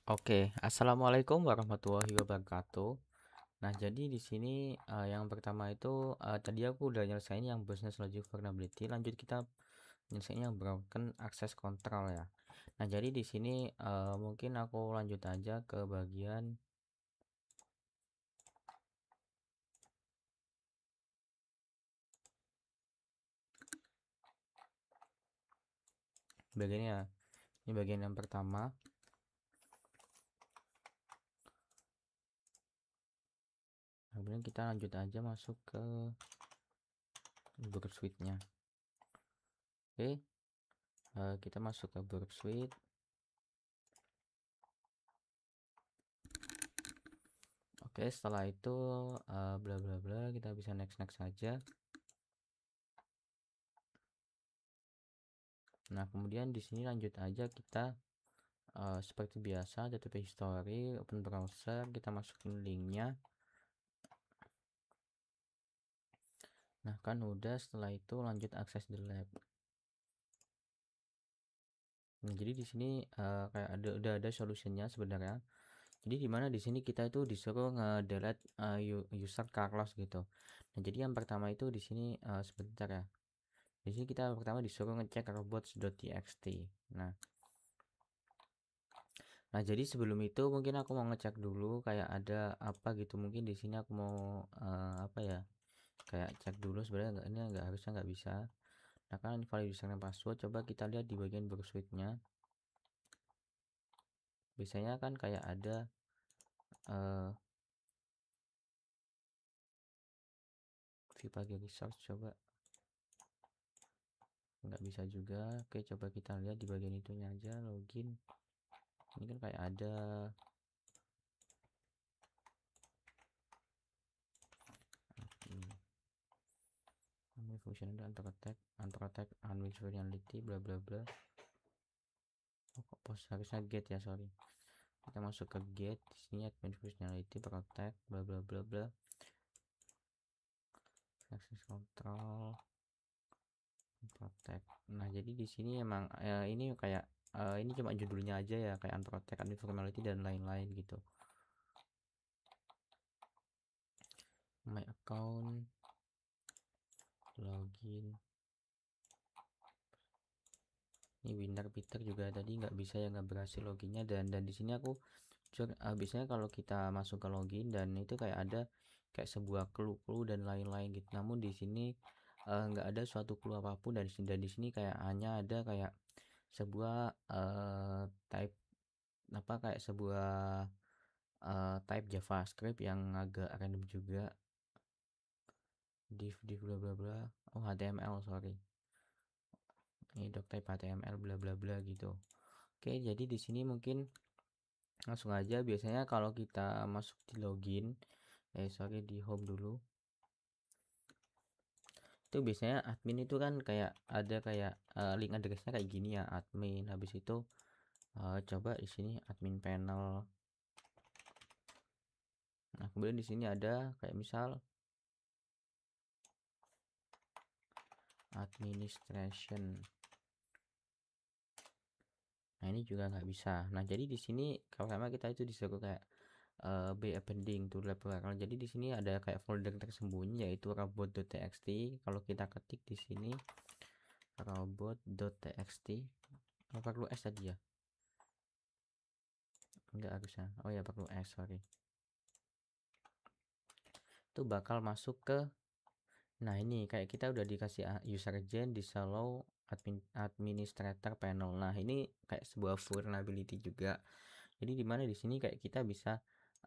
Oke, assalamualaikum warahmatullahi wabarakatuh. Nah, jadi di sini yang pertama itu tadi aku udah nyelesain yang business logic vulnerability. Lanjut kita nyelesain yang broken access control ya. Nah, jadi di sini mungkin aku lanjut aja ke bagian ya. Ini bagian yang pertama. Kemudian kita lanjut aja masuk ke Burp Suite-nya. Oke, kita masuk ke Burp Suite. Oke, setelah itu bla bla bla kita bisa next next saja. Nah, kemudian di sini lanjut aja kita seperti biasa database history, open browser, kita masukin linknya. Nah, kan udah, setelah itu lanjut akses the lab. Nah, jadi di sini kayak udah ada solusinya sebenarnya. Jadi di mana di sini kita itu disuruh nge-delete user Carlos gitu. Nah, jadi yang pertama itu di sini sebentar ya. Di sini kita pertama disuruh ngecek robots.txt. Nah, Nah, jadi sebelum itu mungkin aku mau ngecek dulu kayak ada apa gitu. Mungkin di sini aku mau apa ya? Kayak cek dulu sebenarnya ini nggak harusnya nggak bisa. Nah, kan valid username password coba kita lihat di bagian Bursuite-nya. Biasanya kan kayak ada uh, view pagi resource, coba nggak bisa juga. Oke, coba kita lihat di bagian itunya aja, login. Ini kan kayak ada ini function ada antar attack unmixed functionality bla bla bla. Oh, kok post harusnya get ya, sorry. Kita masuk ke get, di sini admin functionality protect bla bla bla bla, access control protect. Nah, jadi di sini emang ini kayak ini cuma judulnya aja ya, kayak unprotect, informality dan lain-lain gitu. My account, login. Ini winner Peter juga tadi nggak bisa ya, nggak berhasil loginnya. Dan di sini aku biasanya kalau kita masuk ke login dan itu kayak ada kayak sebuah clue dan lain-lain gitu. Namun di sini nggak ada suatu clue apapun, dan di sini kayak hanya ada kayak sebuah type apa, kayak sebuah type JavaScript yang agak random juga, div bla bla bla. Oh, HTML, sorry, ini doc type HTML bla bla bla gitu. Oke, jadi di sini mungkin langsung aja. Biasanya kalau kita masuk di login, sorry, di home dulu, itu biasanya admin itu kan kayak ada kayak link addressnya kayak gini ya, admin. Habis itu coba di sini admin panel. Nah, kemudian di sini ada kayak misal administration. Nah, ini juga nggak bisa. Nah, jadi di sini pertama kita itu disuruh kayak be appending to lab kernel. Jadi di sini ada kayak folder tersembunyi yaitu robot.txt. Kalau kita ketik di sini robot.txt, apa perlu s tadi ya? Enggak harusnya. Oh ya, perlu s, sorry. Itu bakal masuk ke, nah ini kayak kita udah dikasih user agent disallow administrator panel. Nah, ini kayak sebuah vulnerability juga. Jadi dimana di sini kayak kita bisa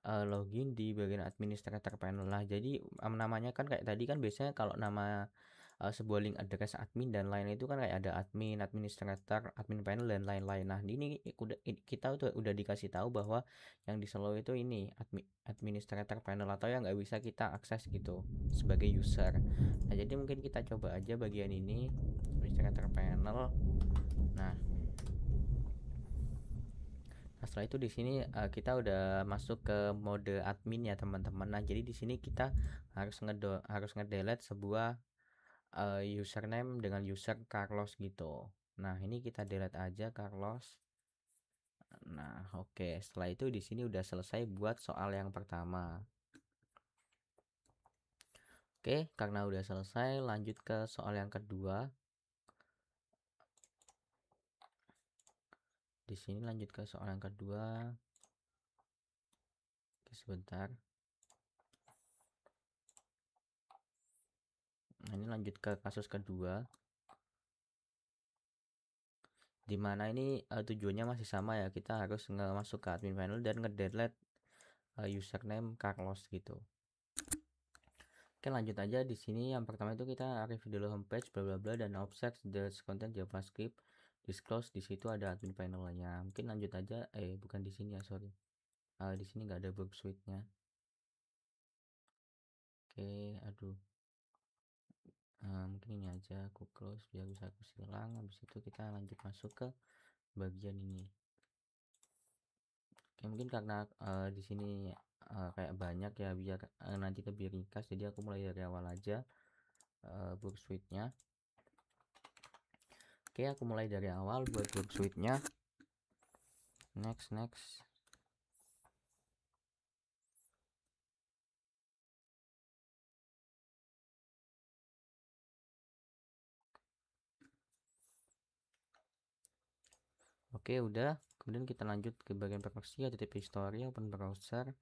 login di bagian administrator panel. Nah, jadi namanya kan kayak tadi kan biasanya kalau nama sebuah link address admin dan lain itu kan kayak ada admin, administrator, admin panel dan lain-lain. Nah, ini kita udah dikasih tahu bahwa yang di solo itu ini administrator panel, atau yang nggak bisa kita akses gitu sebagai user. Nah, jadi mungkin kita coba aja bagian ini, administrator panel. Nah, setelah itu di sini kita udah masuk ke mode admin ya, teman-teman. Nah, jadi di sini kita harus ngedelete sebuah username dengan user Carlos gitu. Nah, ini kita delete aja Carlos. Nah, oke. Setelah itu di sini udah selesai buat soal yang pertama. Oke, karena udah selesai, lanjut ke soal yang kedua. Di sini lanjut ke soal yang kedua. Oke, sebentar. Nah, ini lanjut ke kasus kedua. Dimana ini tujuannya masih sama ya, kita harus masuk ke admin panel dan nge-delete username Carlos gitu. Oke, lanjut aja. Di sini yang pertama itu kita review dulu homepage bla bla bla dan object the content JavaScript disclose. Di situ ada admin panelnya. Mungkin lanjut aja. Bukan di sini ya, sorry. Di sini nggak ada work suite-nya. Oke, aduh. Mungkin ini aja aku close biar bisa aku silang. Habis itu kita lanjut masuk ke bagian ini. Oke, mungkin karena di sini kayak banyak ya, biar nanti lebih ringkas, jadi aku mulai dari awal aja work suite-nya. Oke, aku mulai dari awal buat work suite-nya. Next. Oke, udah. Kemudian kita lanjut ke bagian proxy, ada TP history, open browser.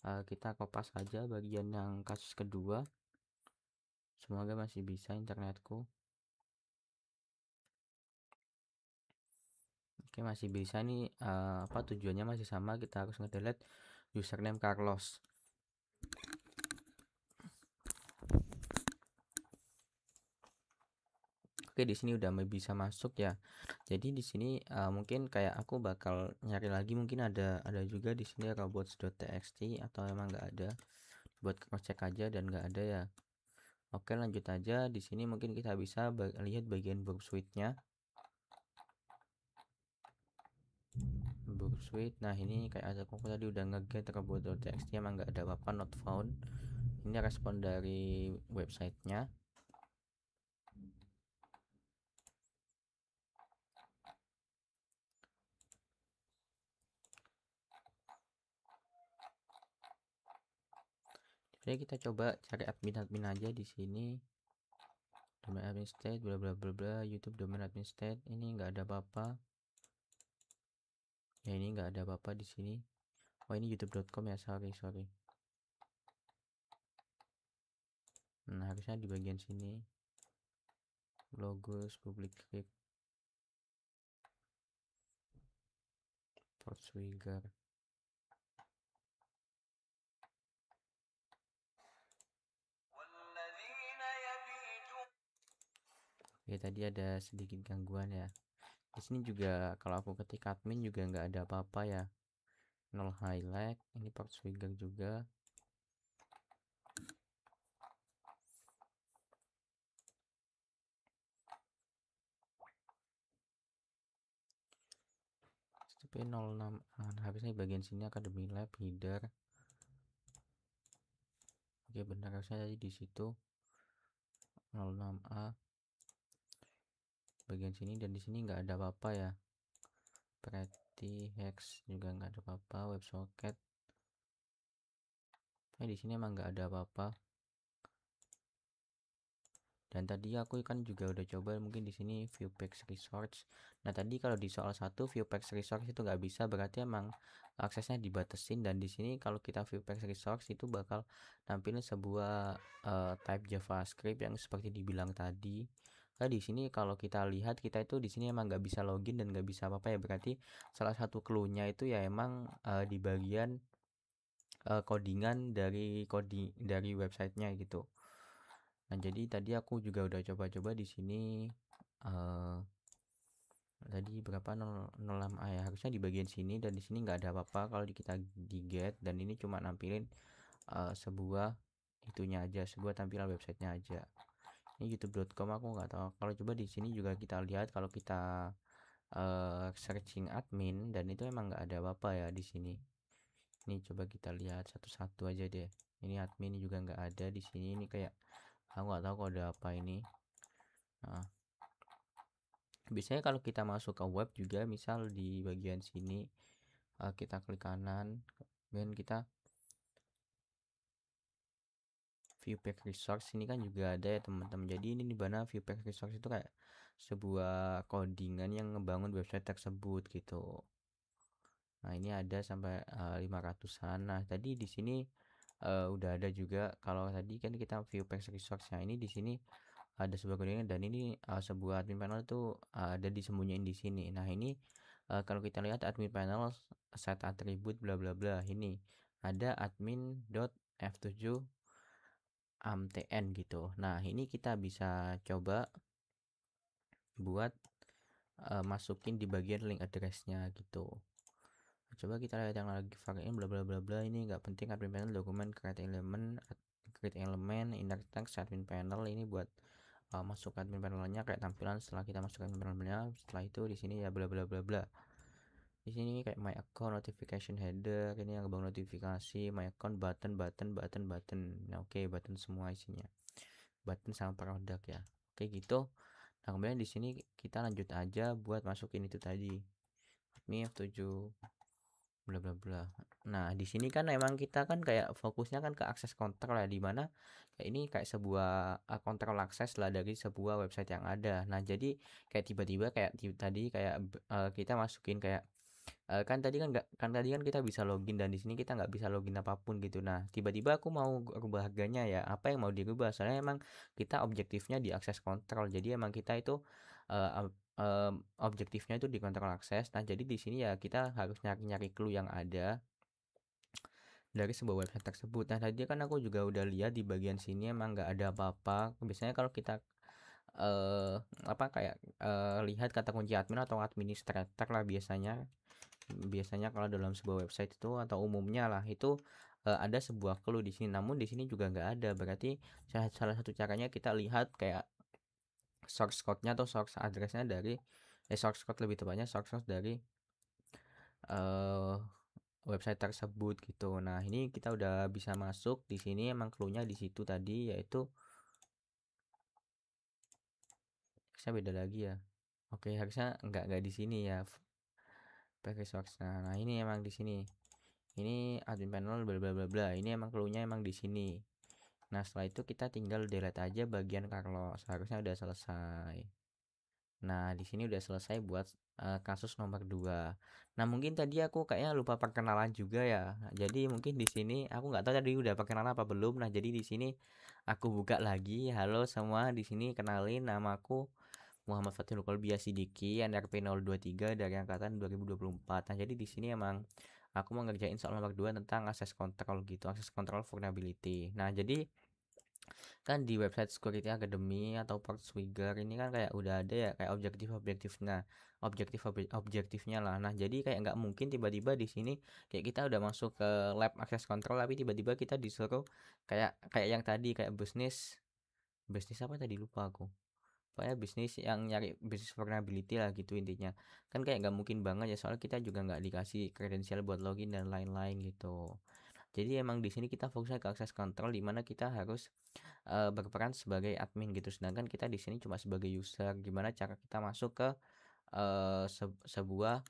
Kita kopas aja bagian yang kasus kedua. Semoga masih bisa internetku. Oke, masih bisa nih. Tujuannya masih sama, kita harus nge-delete username Carlos. Oke, di sini udah bisa masuk ya. Jadi di sini mungkin kayak aku bakal nyari lagi, mungkin ada juga di sini robots.txt atau emang nggak ada. Buat cek aja dan nggak ada ya. Oke, lanjut aja. Di sini mungkin kita bisa lihat bagian work suite-nya. Work suite. Nah, ini kayak ada aku tadi udah nge-get robot.txt, emang nggak ada apa-apa, not found. Ini respon dari websitenya. Jadi kita coba cari admin aja di sini. Domain admin state bla bla bla bla, YouTube domain admin state. Ini nggak ada apa-apa. Ya, ini nggak ada apa-apa di sini. Oh, ini youtube.com ya, sorry. Nah, harusnya di bagian sini. Logos, public script, Portswigger. Oke, tadi ada sedikit gangguan ya. Di sini juga kalau aku ketik admin juga nggak ada apa-apa ya. Nol highlight. Ini Portswigger juga. Tapi 06. Harusnya bagian sini Academy Lab header. Oke, benar, harusnya tadi di situ 06A bagian sini, dan di sini nggak ada apa-apa ya. Pretty hex juga nggak ada apa-apa. WebSocket. Di sini emang nggak ada apa-apa. Dan tadi aku kan juga udah coba mungkin di sini viewpage resource. Nah, tadi kalau di soal 1 viewpage resource itu nggak bisa, berarti emang aksesnya dibatasin. Dan di sini kalau kita viewpage resource itu bakal nampilin sebuah type JavaScript yang seperti dibilang tadi. Nah, di sini kalau kita lihat, kita itu di sini emang nggak bisa login dan nggak bisa apa-apa ya. Berarti salah satu clue-nya itu ya emang di bagian codingan dari websitenya gitu. Nah, jadi tadi aku juga udah coba-coba di sini tadi berapa 06A ya, harusnya di bagian sini, dan di sini nggak ada apa-apa kalau kita di get, dan ini cuma nampilin sebuah itunya aja, sebuah tampilan websitenya aja. Ini youtube.com, aku nggak tahu. Kalau coba di sini juga kita lihat, kalau kita searching admin, dan itu emang nggak ada apa-apa ya di sini. Ini coba kita lihat satu-satu aja deh. Ini admin juga nggak ada di sini. Ini kayak aku nggak tahu kok ada apa ini. Nah, Biasanya kalau kita masuk ke web juga, misal di bagian sini kita klik kanan, kemudian kita view pack resource, ini kan juga ada ya teman-teman. Jadi ini di mana view pack resource itu kayak sebuah codingan yang ngebangun website tersebut gitu. Nah, ini ada sampai 500-an. Nah, tadi di sini udah ada juga. Kalau tadi kan kita view pack resource. Nah, ini di sini ada sebuah codingan, dan ini sebuah admin panel itu ada disembunyiin di sini. Nah, ini kalau kita lihat admin panel set attribute bla bla bla, ini ada admin.f7 amtn gitu. Nah, ini kita bisa coba buat masukin di bagian link address-nya gitu. Coba kita lihat yang lagi varian bla bla bla bla, ini nggak penting. Admin panel dokumen create element inner text admin panel, ini buat masuk admin panelnya kayak tampilan setelah kita masuk admin panelnya. Setelah itu di sini ya bla bla bla bla. Di sini kayak my account notification header, ini yang bang notifikasi my account button button button button. Nah, oke, button semua isinya, button sama produk ya. Oke gitu. Nah, kemudian di sini kita lanjut aja buat masukin itu tadi admin F7 bla bla bla. Nah, di sini kan emang kita kan kayak fokusnya kan ke akses kontrol ya, di mana kayak ini kayak sebuah kontrol akses lah dari sebuah website yang ada. Nah, jadi kayak tiba-tiba kayak tadi kayak kita masukin kayak kan tadi kan kita bisa login, dan di sini kita nggak bisa login apapun gitu. Nah, tiba-tiba aku mau rubah harganya, ya apa yang mau dirubah, soalnya emang kita objektifnya di akses kontrol, jadi emang kita itu uh, objektifnya itu di kontrol akses. Nah, jadi di sini ya kita harus nyari-nyari clue yang ada dari sebuah website tersebut. Nah, tadi kan aku juga udah lihat di bagian sini emang nggak ada apa-apa. Biasanya kalau kita eh apa kayak lihat kata kunci admin atau administrator lah, biasanya biasanya kalau dalam sebuah website itu atau umumnya lah itu ada sebuah clue di sini. Namun di sini juga nggak ada. Berarti salah satu caranya kita lihat kayak source code-nya atau source address-nya dari source code, lebih tepatnya source code dari eh website tersebut gitu. Nah, ini kita udah bisa masuk di sini. Emang clue-nya di situ tadi, yaitu saya beda lagi ya. Oke, harusnya nggak di sini ya. Pakai source. Nah, ini emang di sini. Ini admin panel bla bla bla bla. Ini emang clue-nya emang di sini. Nah, setelah itu kita tinggal delete aja bagian Carlos. Harusnya udah selesai. Nah, di sini udah selesai buat kasus nomor 2. Nah, mungkin tadi aku kayaknya lupa perkenalan juga ya. Jadi mungkin di sini aku nggak tahu tadi udah perkenalan apa belum. Nah, jadi di sini aku buka lagi. Halo semua, di sini kenalin, namaku Muhammad Fathul Kolbi Sidiki, NRP 023 dari angkatan 2024. Nah, jadi di sini emang aku mau ngerjain soal nomor 2 tentang akses kontrol gitu, akses kontrol vulnerability. Nah, jadi kan di website Security Academy atau Portswigger ini kan kayak udah ada ya kayak objektifnya lah. Nah, jadi kayak nggak mungkin tiba-tiba di sini kayak kita udah masuk ke lab access control, tapi tiba-tiba kita disuruh kayak kayak yang tadi kayak bisnis bisnis apa tadi, lupa aku. Pokoknya bisnis yang nyari bisnis vulnerability lah gitu intinya. Kan kayak nggak mungkin banget ya, soalnya kita juga nggak dikasih kredensial buat login dan lain-lain gitu. Jadi emang di sini kita fokusnya ke akses kontrol, di mana kita harus berperan sebagai admin gitu. Sedangkan kita di sini cuma sebagai user. Gimana cara kita masuk ke sebuah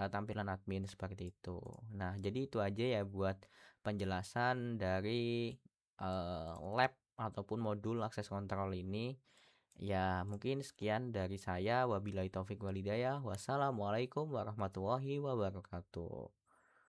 tampilan admin seperti itu. Nah, jadi itu aja ya buat penjelasan dari lab ataupun modul akses kontrol ini. Ya, mungkin sekian dari saya. Wabillahi taufik walhidayah. Wassalamualaikum warahmatullahi wabarakatuh.